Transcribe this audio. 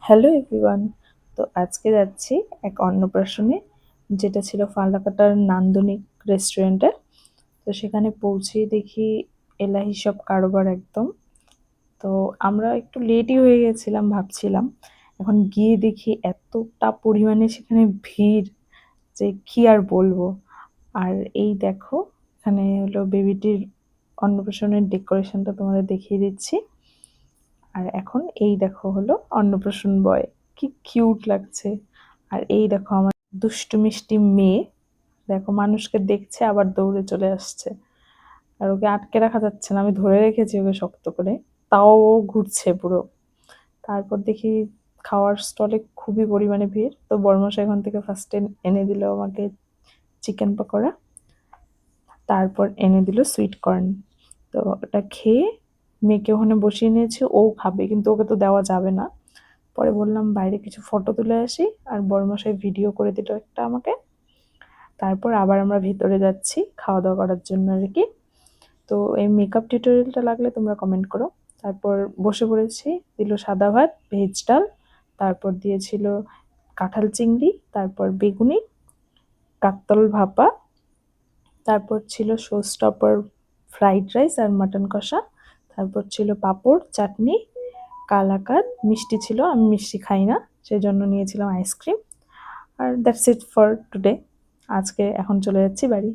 Hello everyone. তো আজকে যাচ্ছি এক অন্নপ্রাশনে, যেটা ছিল ফালাকাটার নান্দনিক রেস্টুরেন্টে। তো সেখানে পৌঁছেই দেখি এলাহি সব কারবার একদম। তো আমরা একটু লেটই হয়ে গেছিলাম ভাবছিলাম। এখন গিয়ে দেখি এতটা পরিমাণে সেখানে ভিড় যে কি আর বলবো। আর এই দেখো, এখানে হলো বেবিটির অন্নপ্রাশনের ডেকোরেশনটা তোমাদের দেখিয়ে দিচ্ছি। আর এখন এই দেখো হলো অন্নপ্রাশন বয়, কি কিউট লাগছে। আর এই দেখো আমার দুষ্টু মিষ্টি মেয়ে, দেখো মানুষকে দেখছে আবার দৌড়ে চলে আসছে। আর ওকে আটকে রাখা যাচ্ছে না, আমি ধরে রেখেছি ওকে শক্ত করে, তাও ও ঘুরছে পুরো। তারপর দেখি খাওয়ার স্টলে খুবই পরিমাণে ভিড়। তো বড়মশাই এখান থেকে ফার্স্টে এনে দিল আমাকে চিকেন পকোড়া, তারপর এনে দিল সুইট কর্ন। তো ওটা খেয়ে মেয়েকে ওখানে বসিয়ে নিয়েছি, ও খাবে কিন্তু ওকে তো দেওয়া যাবে না। পরে বললাম বাইরে কিছু ফটো তুলে আসি, আর বড়মশাই ভিডিও করে দিল একটা আমাকে। তারপর আবার আমরা ভিতরে যাচ্ছি খাওয়া দাওয়া করার জন্য আর কি। তো এই মেকআপ টিউটোরিয়ালটা লাগলে তোমরা কমেন্ট করো। তারপর বসে পড়েছি, দিল সাদা ভাত, ভেজ ডাল, তারপর দিয়েছিল কাঁঠাল চিংড়ি, তারপর বেগুনি, কাকতল ভাপা, তারপর ছিল শোস্টপার ফ্রাইড রাইস আর মাটন কষা, তারপর ছিল পাঁপড়, চাটনি, কালাকাঁদ, মিষ্টি ছিল, আমি মিষ্টি খাই না সেই জন্য নিয়েছিলাম আইসক্রিম। আর দ্যাটস ইট ফর টুডে। আজকে এখন চলে যাচ্ছি বাড়ি।